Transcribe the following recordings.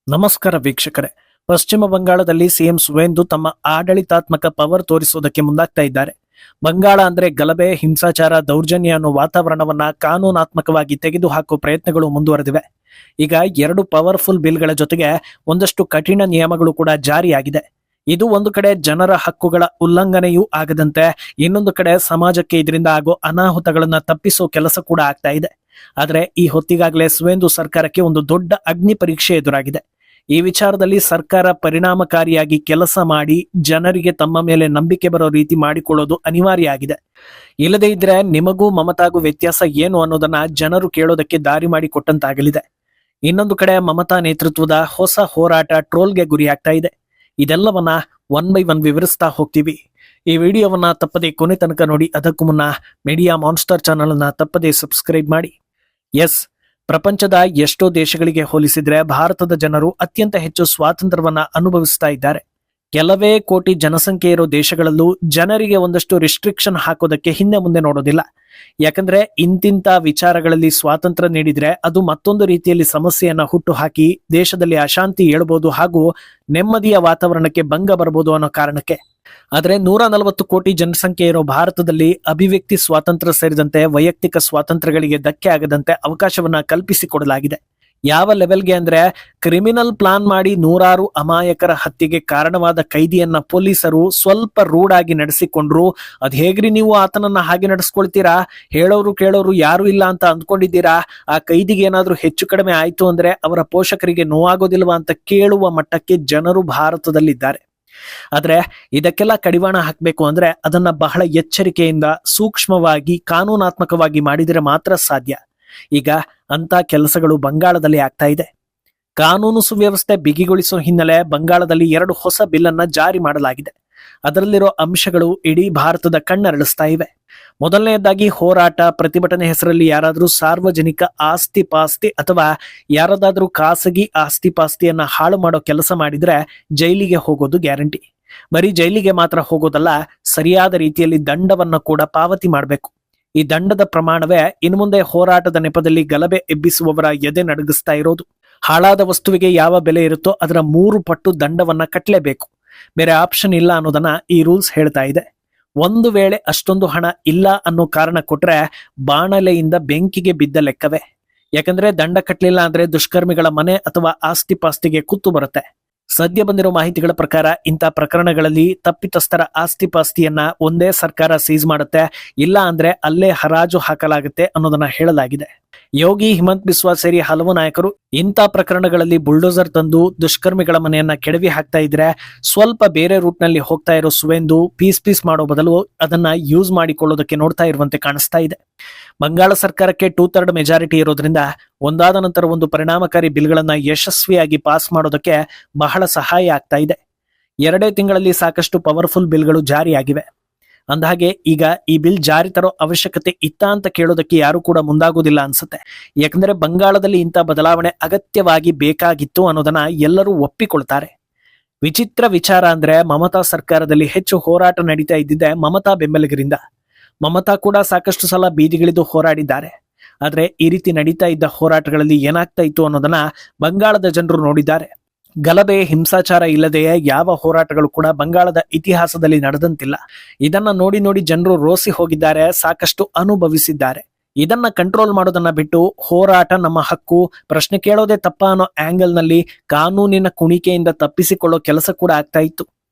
ನಮಸ್ಕಾರ ವೀಕ್ಷಕರೇ. ಪಶ್ಚಿಮ ಬಂಗಾಳದಲ್ಲಿ ಸಿಎಂ ಸುವೇಂದು ತಮ್ಮ ಆಡಳಿತಾತ್ಮಕ ಪವರ್ ತೋರಿಸೋದಕ್ಕೆ ಮುಂದಾಗ್ತಾ ಇದ್ದಾರೆ. ಬಂಗಾಳ ಅಂದ್ರೆ ಗಲಭೆ, ಹಿಂಸಾಚಾರ, ದೌರ್ಜನ್ಯ ಅನ್ನೋ ವಾತಾವರಣವನ್ನ ಕಾನೂನಾತ್ಮಕವಾಗಿ ತೆಗೆದುಹಾಕುವ ಪ್ರಯತ್ನಗಳು ಮುಂದುವರೆದಿವೆ. ಈಗ 2 ಪವರ್ಫುಲ್ ಬಿಲ್ಗಳ ಜೊತೆಗೆ ಒಂದಷ್ಟು ಕಠಿಣ ನಿಯಮಗಳು ಕೂಡ ಜಾರಿಯಾಗಿದೆ. ಇದು ಒಂದು ಕಡೆ ಜನರ ಹಕ್ಕುಗಳ ಉಲ್ಲಂಘನೆಯೂ ಆಗದಂತೆ, ಇನ್ನೊಂದು ಕಡೆ ಸಮಾಜಕ್ಕೆ ಇದರಿಂದ ಆಗೋ ಅನಾಹುತಗಳನ್ನ ತಪ್ಪಿಸೋ ಕೆಲಸ ಕೂಡ ಆಗ್ತಾ ಇದೆ. ಆದ್ರೆ ಈ ಹೊತ್ತಿಗಾಗಲೇ ಸುವೇಂದು ಸರ್ಕಾರಕ್ಕೆ ಒಂದು ದೊಡ್ಡ ಅಗ್ನಿ ಪರೀಕ್ಷೆ ಎದುರಾಗಿದೆ. ಈ ವಿಚಾರದಲ್ಲಿ ಸರ್ಕಾರ ಪರಿಣಾಮಕಾರಿಯಾಗಿ ಕೆಲಸ ಮಾಡಿ ಜನರಿಗೆ ತಮ್ಮ ಮೇಲೆ ನಂಬಿಕೆ ಬರೋ ರೀತಿ ಮಾಡಿಕೊಳ್ಳೋದು ಅನಿವಾರ್ಯ ಆಗಿದೆ. ಇಲ್ಲದೇ ಇದ್ರೆ ನಿಮಗೂ ಮಮತಾಗೂ ವ್ಯತ್ಯಾಸ ಏನು ಅನ್ನೋದನ್ನ ಜನರು ಕೇಳೋದಕ್ಕೆ ದಾರಿ ಮಾಡಿ ಕೊಟ್ಟಂತಾಗಲಿದೆ. ಇನ್ನೊಂದು ಕಡೆ ಮಮತಾ ನೇತೃತ್ವದ ಹೊಸ ಹೋರಾಟ ಟ್ರೋಲ್ಗೆ ಗುರಿಯಾಗ್ತಾ ಇದೆ. ಇದೆಲ್ಲವನ್ನ 1 by 1 ವಿವರಿಸ್ತಾ ಹೋಗ್ತೀವಿ. ಈ ವಿಡಿಯೋವನ್ನ ತಪ್ಪದೆ ಕೊನೆ ತನಕ ನೋಡಿ. ಅದಕ್ಕೂ ಮುನ್ನ ಮೀಡಿಯಾ ಮಾನ್ಸ್ಟರ್ ಚಾನಲ್ ಅನ್ನ ತಪ್ಪದೆ ಸಬ್ಸ್ಕ್ರೈಬ್ ಮಾಡಿ. ಎಸ್, ಪ್ರಪಂಚದ ಎಷ್ಟೋ ದೇಶಗಳಿಗೆ ಹೋಲಿಸಿದ್ರೆ ಭಾರತದ ಜನರು ಅತ್ಯಂತ ಹೆಚ್ಚು ಸ್ವಾತಂತ್ರ್ಯವನ್ನ ಅನುಭವಿಸ್ತಾ ಇದ್ದಾರೆ. ಕೆಲವೇ ಕೋಟಿ ಜನಸಂಖ್ಯೆ ಇರೋ ದೇಶಗಳಲ್ಲೂ ಜನರಿಗೆ ಒಂದಷ್ಟು ರಿಸ್ಟ್ರಿಕ್ಷನ್ ಹಾಕೋದಕ್ಕೆ ಹಿಂದೆ ಮುಂದೆ ನೋಡೋದಿಲ್ಲ. ಯಾಕಂದ್ರೆ ಇಂತಿಂತ ವಿಚಾರಗಳಲ್ಲಿ ಸ್ವಾತಂತ್ರ್ಯ ನೀಡಿದ್ರೆ ಅದು ಮತ್ತೊಂದು ರೀತಿಯಲ್ಲಿ ಸಮಸ್ಯೆಯನ್ನ ಹುಟ್ಟು ಹಾಕಿ ದೇಶದಲ್ಲಿ ಅಶಾಂತಿ ಏಳಬಹುದು ಹಾಗೂ ನೆಮ್ಮದಿಯ ವಾತಾವರಣಕ್ಕೆ ಭಂಗ ಬರಬಹುದು ಅನ್ನೋ ಕಾರಣಕ್ಕೆ. ಆದ್ರೆ 140 ಕೋಟಿ ಜನಸಂಖ್ಯೆ ಇರೋ ಭಾರತದಲ್ಲಿ ಅಭಿವ್ಯಕ್ತಿ ಸ್ವಾತಂತ್ರ್ಯ ಸೇರಿದಂತೆ ವೈಯಕ್ತಿಕ ಸ್ವಾತಂತ್ರ್ಯಗಳಿಗೆ ಧಕ್ಕೆ ಆಗದಂತೆ ಅವಕಾಶವನ್ನ ಕಲ್ಪಿಸಿಕೊಡಲಾಗಿದೆ. ಯಾವ ಲೆವೆಲ್ಗೆ ಅಂದ್ರೆ, ಕ್ರಿಮಿನಲ್ ಪ್ಲಾನ್ ಮಾಡಿ 100 ಅಮಾಯಕರ ಹತ್ಯೆಗೆ ಕಾರಣವಾದ ಕೈದಿಯನ್ನ ಪೊಲೀಸರು ಸ್ವಲ್ಪ ರೂಢ್ ಆಗಿ ನಡೆಸಿಕೊಂಡ್ರು. ಅದ್ ಹೇಗ್ರಿ ನೀವು ಆತನನ್ನ ಹಾಗೆ ನಡೆಸ್ಕೊಳ್ತೀರಾ? ಹೇಳೋರು ಕೇಳೋರು ಯಾರು ಇಲ್ಲ ಅಂತ ಅಂದ್ಕೊಂಡಿದ್ದೀರಾ? ಆ ಕೈದಿಗೆ ಏನಾದ್ರೂ ಹೆಚ್ಚು ಕಡಿಮೆ ಆಯ್ತು ಅಂದ್ರೆ ಅವರ ಪೋಷಕರಿಗೆ ನೋವಾಗೋದಿಲ್ವಾ ಅಂತ ಕೇಳುವ ಮಟ್ಟಕ್ಕೆ ಜನರು ಭಾರತದಲ್ಲಿದ್ದಾರೆ. ಆದ್ರೆ ಇದಕ್ಕೆಲ್ಲ ಕಡಿವಾಣ ಹಾಕಬೇಕು ಅಂದ್ರೆ ಅದನ್ನ ಬಹಳ ಎಚ್ಚರಿಕೆಯಿಂದ ಸೂಕ್ಷ್ಮವಾಗಿ ಕಾನೂನಾತ್ಮಕವಾಗಿ ಮಾಡಿದರೆ ಮಾತ್ರ ಸಾಧ್ಯ. ಈಗ ಅಂತ ಕೆಲಸಗಳು ಬಂಗಾಳದಲ್ಲಿ ಆಗ್ತಾ ಇದೆ. ಕಾನೂನು ಸುವ್ಯವಸ್ಥೆ ಬಿಗಿಗೊಳಿಸುವ ಹಿನ್ನೆಲೆ ಬಂಗಾಳದಲ್ಲಿ 2 ಹೊಸ ಬಿಲ್ ಅನ್ನ ಜಾರಿ ಮಾಡಲಾಗಿದೆ. ಅದರಲ್ಲಿರೋ ಅಂಶಗಳು ಇಡೀ ಭಾರತದ ಕಣ್ಣರಳಿಸ್ತಾ ಇವೆ. ಮೊದಲನೆಯದಾಗಿ, ಹೋರಾಟ ಪ್ರತಿಭಟನೆ ಹೆಸರಲ್ಲಿ ಯಾರಾದ್ರೂ ಸಾರ್ವಜನಿಕ ಆಸ್ತಿ ಪಾಸ್ತಿ ಅಥವಾ ಯಾರದಾದ್ರೂ ಖಾಸಗಿ ಆಸ್ತಿ ಪಾಸ್ತಿಯನ್ನ ಹಾಳು ಮಾಡೋ ಕೆಲಸ ಮಾಡಿದ್ರೆ ಜೈಲಿಗೆ ಹೋಗೋದು ಗ್ಯಾರಂಟಿ. ಬರೀ ಜೈಲಿಗೆ ಮಾತ್ರ ಹೋಗೋದಲ್ಲ, ಸರಿಯಾದ ರೀತಿಯಲ್ಲಿ ದಂಡವನ್ನ ಕೂಡ ಪಾವತಿ ಮಾಡಬೇಕು. ಈ ದಂಡದ ಪ್ರಮಾಣವೇ ಇನ್ನು ಮುಂದೆ ಹೋರಾಟದ ನೆಪದಲ್ಲಿ ಗಲಭೆ ಎಬ್ಬಿಸುವವರ ಎದೆ ನಡುಗಿಸ್ತಾ ಇರೋದು. ಹಾಳಾದ ವಸ್ತುವಿಗೆ ಯಾವ ಬೆಲೆ ಇರುತ್ತೋ ಅದರ 3 ಪಟ್ಟು ದಂಡವನ್ನ ಕಟ್ಟಲೇಬೇಕು. ಬೇರೆ ಆಪ್ಷನ್ ಇಲ್ಲ ಅನ್ನೋದನ್ನ ಈ ರೂಲ್ಸ್ ಹೇಳ್ತಾ ಇದೆ. ಒಂದು ವೇಳೆ ಅಷ್ಟೊಂದು ಹಣ ಇಲ್ಲ ಅನ್ನೋ ಕಾರಣ ಕೊಟ್ರೆ ಬಾಣಲೆಯಿಂದ ಬೆಂಕಿಗೆ ಬಿದ್ದ ಲೆಕ್ಕವೇ. ಯಾಕಂದ್ರೆ ದಂಡ ಕಟ್ಟಲಿಲ್ಲ ಅಂದ್ರೆ ದುಷ್ಕರ್ಮಿಗಳ ಮನೆ ಅಥವಾ ಆಸ್ತಿ ಪಾಸ್ತಿಗೆ ಕುತ್ತು ಬರುತ್ತೆ. ಸದ್ಯ ಬಂದಿರೋ ಮಾಹಿತಿಗಳ ಪ್ರಕಾರ ಇಂಥ ಪ್ರಕರಣಗಳಲ್ಲಿ ತಪ್ಪಿತಸ್ಥರ ಆಸ್ತಿ ಪಾಸ್ತಿಯನ್ನ ಒಂದೇ ಸರ್ಕಾರ ಸೀಸ್ ಮಾಡುತ್ತೆ, ಇಲ್ಲ ಅಂದ್ರೆ ಅಲ್ಲೇ ಹರಾಜು ಹಾಕಲಾಗುತ್ತೆ ಅನ್ನೋದನ್ನ ಹೇಳಲಾಗಿದೆ. ಯೋಗಿ, ಹಿಮಂತ್ ಬಿಸ್ವಾ ಸೇರಿ ಹಲವು ನಾಯಕರು ಇಂಥ ಪ್ರಕರಣಗಳಲ್ಲಿ ಬುಲ್ಡೋಸರ್ ತಂದು ದುಷ್ಕರ್ಮಿಗಳ ಮನೆಯನ್ನ ಕೆಡವಿ ಹಾಕ್ತಾ ಇದ್ರೆ, ಸ್ವಲ್ಪ ಬೇರೆ ರೂಟ್ ನಲ್ಲಿ ಹೋಗ್ತಾ ಇರೋ ಸುವೇಂದು ಪೀಸ್ ಮಾಡೋ ಬದಲು ಅದನ್ನ ಯೂಸ್ ಮಾಡಿಕೊಳ್ಳೋದಕ್ಕೆ ನೋಡ್ತಾ ಇರುವಂತೆ ಕಾಣಿಸ್ತಾ ಇದೆ. ಬಂಗಾಳ ಸರ್ಕಾರಕ್ಕೆ 2/3 ಮೆಜಾರಿಟಿ ಇರೋದ್ರಿಂದ ಒಂದಾದ ನಂತರ ಒಂದು ಪರಿಣಾಮಕಾರಿ ಬಿಲ್ಗಳನ್ನ ಯಶಸ್ವಿಯಾಗಿ ಪಾಸ್ ಮಾಡೋದಕ್ಕೆ ಬಹಳ ಸಹಾಯ ಆಗ್ತಾ ಇದೆ. 2 ತಿಂಗಳಲ್ಲಿ ಸಾಕಷ್ಟು ಪವರ್ಫುಲ್ ಬಿಲ್ಗಳು ಜಾರಿಯಾಗಿವೆ. ಅಂದಹಾಗೆ ಈಗ ಈ ಬಿಲ್ ಜಾರಿ ತರೋ ಅವಶ್ಯಕತೆ ಇತ್ತ ಅಂತ ಕೇಳೋದಕ್ಕೆ ಯಾರು ಕೂಡ ಮುಂದಾಗೋದಿಲ್ಲ ಅನ್ಸುತ್ತೆ. ಯಾಕಂದ್ರೆ ಬಂಗಾಳದಲ್ಲಿ ಇಂಥ ಬದಲಾವಣೆ ಅಗತ್ಯವಾಗಿ ಬೇಕಾಗಿತ್ತು ಅನ್ನೋದನ್ನ ಎಲ್ಲರೂ ಒಪ್ಪಿಕೊಳ್ತಾರೆ. ವಿಚಿತ್ರ ವಿಚಾರ ಅಂದ್ರೆ, ಮಮತಾ ಸರ್ಕಾರದಲ್ಲಿ ಹೆಚ್ಚು ಹೋರಾಟ ನಡೀತಾ ಇದ್ದಿದ್ದೆ ಮಮತಾ ಬೆಂಬಲಿಗರಿಂದ. ಮಮತಾ ಕೂಡ ಸಾಕಷ್ಟು ಸಲ ಬೀದಿಗಿಳಿದು ಹೋರಾಡಿದ್ದಾರೆ. ಆದ್ರೆ ಈ ರೀತಿ ನಡೀತಾ ಇದ್ದ ಹೋರಾಟಗಳಲ್ಲಿ ಏನಾಗ್ತಾ ಇತ್ತು ಅನ್ನೋದನ್ನ ಬಂಗಾಳದ ಜನರು ನೋಡಿದ್ದಾರೆ. ಗಲಭೆ, ಹಿಂಸಾಚಾರ ಇಲ್ಲದೆಯೇ ಯಾವ ಹೋರಾಟಗಳು ಕೂಡ ಬಂಗಾಳದ ಇತಿಹಾಸದಲ್ಲಿ ನಡೆದಂತಿಲ್ಲ. ಇದನ್ನ ನೋಡಿ ನೋಡಿ ಜನರು ರೋಸಿ ಹೋಗಿದ್ದಾರೆ, ಸಾಕಷ್ಟು ಅನುಭವಿಸಿದ್ದಾರೆ. ಇದನ್ನ ಕಂಟ್ರೋಲ್ ಮಾಡೋದನ್ನ ಬಿಟ್ಟು ಹೋರಾಟ ನಮ್ಮ ಹಕ್ಕು, ಪ್ರಶ್ನೆ ಕೇಳೋದೇ ತಪ್ಪ ಅನ್ನೋ ಆಂಗಲ್ ನಲ್ಲಿ ಕಾನೂನಿನ ಕುಣಿಕೆಯಿಂದ ತಪ್ಪಿಸಿಕೊಳ್ಳೋ ಕೆಲಸ ಕೂಡ ಆಗ್ತಾ ಇತ್ತು.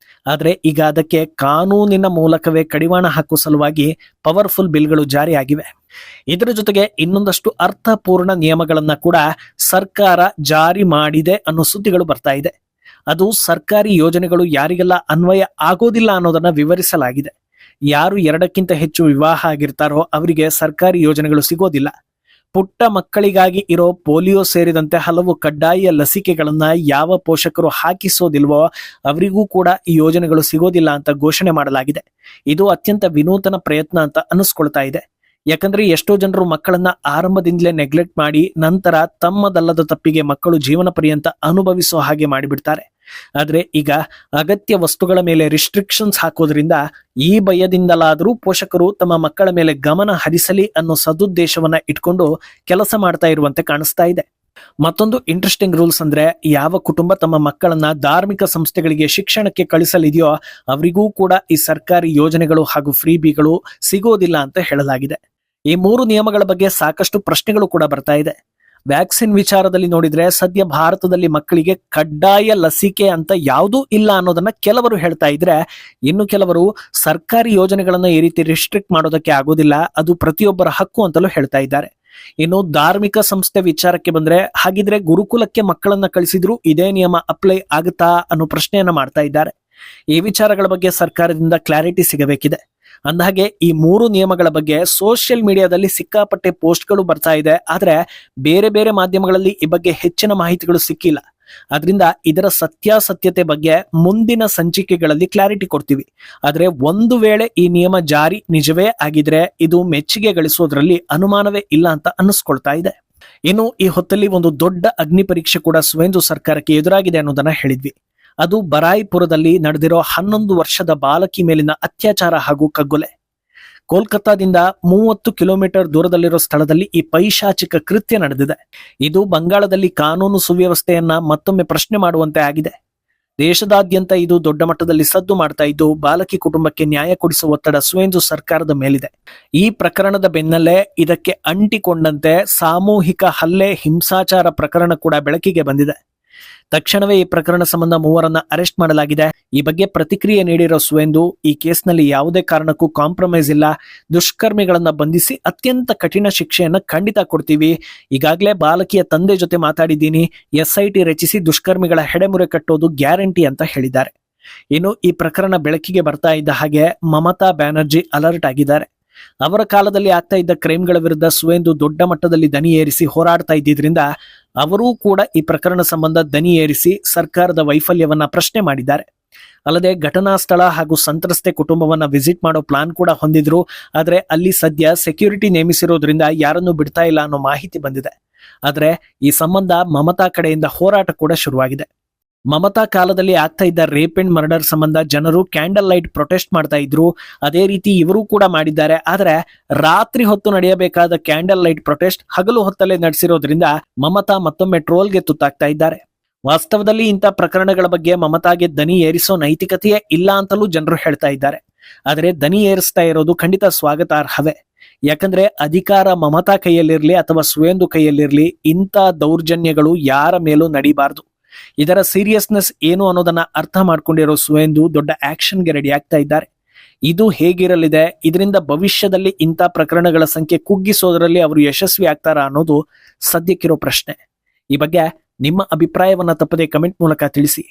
ಆದ್ರೆ ಈಗ ಅದಕ್ಕೆ ಕಾನೂನಿನ ಮೂಲಕವೇ ಕಡಿವಾಣ ಹಾಕುವ ಸಲುವಾಗಿ ಪವರ್ಫುಲ್ ಬಿಲ್ಗಳು ಜಾರಿಯಾಗಿವೆ. ಇದರ ಜೊತೆಗೆ ಇನ್ನೊಂದಷ್ಟು ಅರ್ಥಪೂರ್ಣ ನಿಯಮಗಳನ್ನ ಕೂಡ ಸರ್ಕಾರ ಜಾರಿ ಮಾಡಿದೆ ಅನ್ನೋ ಸುದ್ದಿಗಳು ಬರ್ತಾ ಇದೆ. ಅದು ಸರ್ಕಾರಿ ಯೋಜನೆಗಳು ಯಾರಿಗೆಲ್ಲ ಅನ್ವಯ ಆಗೋದಿಲ್ಲ ಅನ್ನೋದನ್ನ ವಿವರಿಸಲಾಗಿದೆ. ಯಾರು 2ಕ್ಕಿಂತ ಹೆಚ್ಚು ವಿವಾಹ ಆಗಿರ್ತಾರೋ ಅವರಿಗೆ ಸರ್ಕಾರಿ ಯೋಜನೆಗಳು ಸಿಗೋದಿಲ್ಲ. ಪುಟ್ಟ ಮಕ್ಕಳಿಗಾಗಿ ಇರೋ ಪೋಲಿಯೋ ಸೇರಿದಂತೆ ಹಲವು ಕಡ್ಡಾಯ ಲಸಿಕೆಗಳನ್ನ ಯಾವ ಪೋಷಕರು ಹಾಕಿಸೋದಿಲ್ವೋ ಅವರಿಗೂ ಕೂಡ ಈ ಯೋಜನೆಗಳು ಸಿಗೋದಿಲ್ಲ ಅಂತ ಘೋಷಣೆ ಮಾಡಲಾಗಿದೆ. ಇದು ಅತ್ಯಂತ ವಿನೂತನ ಪ್ರಯತ್ನ ಅಂತ ಅನಿಸ್ಕೊಳ್ತಾ ಇದೆ. ಯಾಕಂದ್ರೆ ಎಷ್ಟೋ ಜನರು ಮಕ್ಕಳನ್ನ ಆರಂಭದಿಂದಲೇ ನೆಗ್ಲೆಕ್ಟ್ ಮಾಡಿ ನಂತರ ತಮ್ಮದಲ್ಲದ ತಪ್ಪಿಗೆ ಮಕ್ಕಳು ಜೀವನ ಪರ್ಯಂತ ಅನುಭವಿಸೋ ಹಾಗೆ ಮಾಡಿಬಿಡ್ತಾರೆ. ಆದ್ರೆ ಈಗ ಅಗತ್ಯ ವಸ್ತುಗಳ ಮೇಲೆ ರಿಸ್ಟ್ರಿಕ್ಷನ್ಸ್ ಹಾಕೋದ್ರಿಂದ ಈ ಭಯದಿಂದಲಾದರೂ ಪೋಷಕರು ತಮ್ಮ ಮಕ್ಕಳ ಮೇಲೆ ಗಮನ ಹರಿಸಲಿ ಅನ್ನೋ ಸದುದ್ದೇಶವನ್ನ ಇಟ್ಕೊಂಡು ಕೆಲಸ ಮಾಡ್ತಾ ಇರುವಂತೆ ಕಾಣಿಸ್ತಾ ಇದೆ. ಮತ್ತೊಂದು ಇಂಟ್ರೆಸ್ಟಿಂಗ್ ರೂಲ್ಸ್ ಅಂದ್ರೆ ಯಾವ ಕುಟುಂಬ ತಮ್ಮ ಮಕ್ಕಳನ್ನ ಧಾರ್ಮಿಕ ಸಂಸ್ಥೆಗಳಿಗೆ ಶಿಕ್ಷಣಕ್ಕೆ ಕಳಿಸಲಿದೆಯೋ ಅವರಿಗೂ ಕೂಡ ಈ ಸರ್ಕಾರಿ ಯೋಜನೆಗಳು ಹಾಗೂ ಫ್ರೀ ಬಿಗಳು ಸಿಗೋದಿಲ್ಲ ಅಂತ ಹೇಳಲಾಗಿದೆ. ಈ 3 ನಿಯಮಗಳ ಬಗ್ಗೆ ಸಾಕಷ್ಟು ಪ್ರಶ್ನೆಗಳು ಕೂಡ ಬರ್ತಾ ಇದೆ. ವ್ಯಾಕ್ಸಿನ್ ವಿಚಾರದಲ್ಲಿ ನೋಡಿದ್ರೆ ಸದ್ಯ ಭಾರತದಲ್ಲಿ ಮಕ್ಕಳಿಗೆ ಕಡ್ಡಾಯ ಲಸಿಕೆ ಅಂತ ಯಾವುದೂ ಇಲ್ಲ ಅನ್ನೋದನ್ನ ಕೆಲವರು ಹೇಳ್ತಾ ಇದ್ರೆ, ಇನ್ನು ಕೆಲವರು ಸರ್ಕಾರಿ ಯೋಜನೆಗಳನ್ನ ಈ ರೀತಿ ರಿಸ್ಟ್ರಿಕ್ಟ್ ಮಾಡೋದಕ್ಕೆ ಆಗೋದಿಲ್ಲ, ಅದು ಪ್ರತಿಯೊಬ್ಬರ ಹಕ್ಕು ಅಂತಲೂ ಹೇಳ್ತಾ ಇದ್ದಾರೆ. ಇನ್ನು ಧಾರ್ಮಿಕ ಸಂಸ್ಥೆ ವಿಚಾರಕ್ಕೆ ಬಂದ್ರೆ, ಹಾಗಿದ್ರೆ ಗುರುಕುಲಕ್ಕೆ ಮಕ್ಕಳನ್ನ ಕಳಿಸಿದ್ರು ಇದೇ ನಿಯಮ ಅಪ್ಲೈ ಆಗುತ್ತಾ ಅನ್ನೋ ಪ್ರಶ್ನೆಯನ್ನ ಮಾಡ್ತಾ ಇದ್ದಾರೆ. ಈ ವಿಚಾರಗಳ ಬಗ್ಗೆ ಸರ್ಕಾರದಿಂದ ಕ್ಲಾರಿಟಿ ಸಿಗಬೇಕಿದೆ. ಅಂದಹಾಗೆ ಈ 3 ನಿಯಮಗಳ ಬಗ್ಗೆ ಸೋಷಿಯಲ್ ಮೀಡಿಯಾದಲ್ಲಿ ಸಿಕ್ಕಾಪಟ್ಟೆ ಪೋಸ್ಟ್ಗಳು ಬರ್ತಾ ಇದೆ, ಆದ್ರೆ ಬೇರೆ ಬೇರೆ ಮಾಧ್ಯಮಗಳಲ್ಲಿ ಈ ಬಗ್ಗೆ ಹೆಚ್ಚಿನ ಮಾಹಿತಿಗಳು ಸಿಕ್ಕಿಲ್ಲ. ಅದರಿಂದ ಇದರ ಸತ್ಯಾಸತ್ಯತೆ ಬಗ್ಗೆ ಮುಂದಿನ ಸಂಚಿಕೆಗಳಲ್ಲಿ ಕ್ಲಾರಿಟಿ ಕೊಡ್ತೀವಿ. ಆದ್ರೆ ಒಂದು ವೇಳೆ ಈ ನಿಯಮ ಜಾರಿ ನಿಜವೇ ಆಗಿದ್ರೆ ಇದು ಮೆಚ್ಚುಗೆ ಗಳಿಸೋದ್ರಲ್ಲಿ ಅನುಮಾನವೇ ಇಲ್ಲ ಅಂತ ಅನ್ನಿಸ್ಕೊಳ್ತಾ ಇದೆ. ಇನ್ನು ಈ ಹೊತ್ತಲ್ಲಿ ಒಂದು ದೊಡ್ಡ ಅಗ್ನಿ ಪರೀಕ್ಷೆ ಕೂಡ ಸುವೇಂದು ಸರ್ಕಾರಕ್ಕೆ ಎದುರಾಗಿದೆ ಅನ್ನೋದನ್ನ ಹೇಳಿದ್ವಿ. ಅದು ಬರಾಯಿಪುರದಲ್ಲಿ ನಡೆದಿರೋ 11 ವರ್ಷದ ಬಾಲಕಿ ಮೇಲಿನ ಅತ್ಯಾಚಾರ ಹಾಗೂ ಕಗ್ಗೊಲೆ. ಕೋಲ್ಕತ್ತಾದಿಂದ 30 ಕಿಲೋಮೀಟರ್ ದೂರದಲ್ಲಿರೋ ಸ್ಥಳದಲ್ಲಿ ಈ ಪೈಶಾಚಿಕ ಕೃತ್ಯ ನಡೆದಿದೆ. ಇದು ಬಂಗಾಳದಲ್ಲಿ ಕಾನೂನು ಸುವ್ಯವಸ್ಥೆಯನ್ನ ಮತ್ತೊಮ್ಮೆ ಪ್ರಶ್ನೆ ಮಾಡುವಂತೆ ಆಗಿದೆ. ದೇಶದಾದ್ಯಂತ ಇದು ದೊಡ್ಡ ಮಟ್ಟದಲ್ಲಿ ಸದ್ದು ಮಾಡ್ತಾ ಇದ್ದು, ಬಾಲಕಿ ಕುಟುಂಬಕ್ಕೆ ನ್ಯಾಯ ಕೊಡಿಸುವ ಒತ್ತಡ ಸುವೇಂದು ಸರ್ಕಾರದ ಮೇಲಿದೆ. ಈ ಪ್ರಕರಣದ ಬೆನ್ನಲ್ಲೇ ಇದಕ್ಕೆ ಅಂಟಿಕೊಂಡಂತೆ ಸಾಮೂಹಿಕ ಹಲ್ಲೆ ಹಿಂಸಾಚಾರ ಪ್ರಕರಣ ಕೂಡ ಬೆಳಕಿಗೆ ಬಂದಿದೆ. ತಕ್ಷಣವೇ ಈ ಪ್ರಕರಣ ಸಂಬಂಧ 3ರನ್ನ ಅರೆಸ್ಟ್ ಮಾಡಲಾಗಿದೆ. ಈ ಬಗ್ಗೆ ಪ್ರತಿಕ್ರಿಯೆ ನೀಡಿರೋ ಸುವೇಂದು, ಈ ಕೇಸ್ನಲ್ಲಿ ಯಾವುದೇ ಕಾರಣಕ್ಕೂ ಕಾಂಪ್ರಮೈಸ್ ಇಲ್ಲ, ದುಷ್ಕರ್ಮಿಗಳನ್ನ ಬಂಧಿಸಿ ಅತ್ಯಂತ ಕಠಿಣ ಶಿಕ್ಷೆಯನ್ನ ಖಂಡಿತ ಕೊಡ್ತೀವಿ. ಈಗಾಗಲೇ ಬಾಲಕಿಯ ತಂದೆ ಜೊತೆ ಮಾತಾಡಿದ್ದೀನಿ, SIT ರಚಿಸಿ ದುಷ್ಕರ್ಮಿಗಳ ಹೆಡೆಮುರೆ ಕಟ್ಟೋದು ಗ್ಯಾರಂಟಿ ಅಂತ ಹೇಳಿದ್ದಾರೆ. ಇನ್ನು ಈ ಪ್ರಕರಣ ಬೆಳಕಿಗೆ ಬರ್ತಾ ಇದ್ದ ಹಾಗೆ ಮಮತಾ ಬ್ಯಾನರ್ಜಿ ಅಲರ್ಟ್ ಆಗಿದ್ದಾರೆ. ಅವರ ಕಾಲದಲ್ಲಿ ಆಗ್ತಾ ಇದ್ದ ಕ್ರೈಮ್ಗಳ ವಿರುದ್ಧ ಸುವೇಂದು ದೊಡ್ಡ ಮಟ್ಟದಲ್ಲಿ ದನಿ ಏರಿಸಿ ಹೋರಾಡ್ತಾ ಇದ್ದಿದ್ರಿಂದ ಅವರೂ ಕೂಡ ಈ ಪ್ರಕರಣ ಸಂಬಂಧ ದನಿ ಏರಿಸಿ ಸರ್ಕಾರದ ವೈಫಲ್ಯವನ್ನ ಪ್ರಶ್ನೆ ಮಾಡಿದ್ದಾರೆ. ಅಲ್ಲದೆ ಘಟನಾ ಸ್ಥಳ ಹಾಗೂ ಸಂತ್ರಸ್ತೆ ಕುಟುಂಬವನ್ನ ವಿಸಿಟ್ ಮಾಡೋ ಪ್ಲಾನ್ ಕೂಡ ಹೊಂದಿದ್ರು. ಆದ್ರೆ ಅಲ್ಲಿ ಸದ್ಯ ಸೆಕ್ಯೂರಿಟಿ ನೇಮಿಸಿರೋದ್ರಿಂದ ಯಾರನ್ನೂ ಬಿಡ್ತಾ ಇಲ್ಲ ಅನ್ನೋ ಮಾಹಿತಿ ಬಂದಿದೆ. ಆದ್ರೆ ಈ ಸಂಬಂಧ ಮಮತಾ ಕಡೆಯಿಂದ ಹೋರಾಟ ಕೂಡ ಶುರುವಾಗಿದೆ. ಮಮತಾ ಕಾಲದಲ್ಲಿ ಆಗ್ತಾ ಇದ್ದ ರೇಪ್ ಅಂಡ್ ಮರ್ಡರ್ ಸಂಬಂಧ ಜನರು ಕ್ಯಾಂಡಲ್ ಲೈಟ್ ಪ್ರೊಟೆಸ್ಟ್ ಮಾಡ್ತಾ ಇದ್ರು. ಅದೇ ರೀತಿ ಇವರು ಕೂಡ ಮಾಡಿದ್ದಾರೆ. ಆದ್ರೆ ರಾತ್ರಿ ಹೊತ್ತು ನಡೆಯಬೇಕಾದ ಕ್ಯಾಂಡಲ್ ಲೈಟ್ ಪ್ರೊಟೆಸ್ಟ್ ಹಗಲು ಹೊತ್ತಲ್ಲೇ ನಡೆಸಿರೋದ್ರಿಂದ ಮಮತಾ ಮತ್ತೊಮ್ಮೆ ಟ್ರೋಲ್ಗೆ ತುತ್ತಾಗ್ತಾ ಇದ್ದಾರೆ. ವಾಸ್ತವದಲ್ಲಿ ಇಂಥ ಪ್ರಕರಣಗಳ ಬಗ್ಗೆ ಮಮತಾಗೆ ದನಿ ಏರಿಸೋ ನೈತಿಕತೆಯೇ ಇಲ್ಲ ಅಂತಲೂ ಜನರು ಹೇಳ್ತಾ ಇದ್ದಾರೆ. ಆದ್ರೆ ದನಿ ಏರಿಸ್ತಾ ಇರೋದು ಖಂಡಿತ ಸ್ವಾಗತಾರ್ಹವೇ. ಯಾಕಂದ್ರೆ ಅಧಿಕಾರ ಮಮತಾ ಕೈಯಲ್ಲಿರ್ಲಿ ಅಥವಾ ಸುವೇಂದು ಕೈಯಲ್ಲಿರ್ಲಿ, ಇಂಥ ದೌರ್ಜನ್ಯಗಳು ಯಾರ ಮೇಲೂ ನಡೀಬಾರ್ದು. ಇದರ ಸೀರಿಯಸ್ನೆಸ್ ಏನು ಅನ್ನೋದನ್ನ ಅರ್ಥ ಮಾಡ್ಕೊಂಡಿರೋ ಸುವೇಂದು ದೊಡ್ಡ ಆಕ್ಷನ್ಗೆ ರೆಡಿ ಆಗ್ತಾ ಇದ್ದಾರೆ. ಇದು ಹೇಗಿರಲಿದೆ, ಇದರಿಂದ ಭವಿಷ್ಯದಲ್ಲಿ ಇಂಥ ಪ್ರಕರಣಗಳ ಸಂಖ್ಯೆ ಕುಗ್ಗಿಸೋದ್ರಲ್ಲಿ ಅವರು ಯಶಸ್ವಿ ಆಗ್ತಾರಾ ಅನ್ನೋದು ಸದ್ಯಕ್ಕಿರೋ ಪ್ರಶ್ನೆ. ಈ ಬಗ್ಗೆ ನಿಮ್ಮ ಅಭಿಪ್ರಾಯವನ್ನ ತಪ್ಪದೆ ಕಮೆಂಟ್ ಮೂಲಕ ತಿಳಿಸಿ.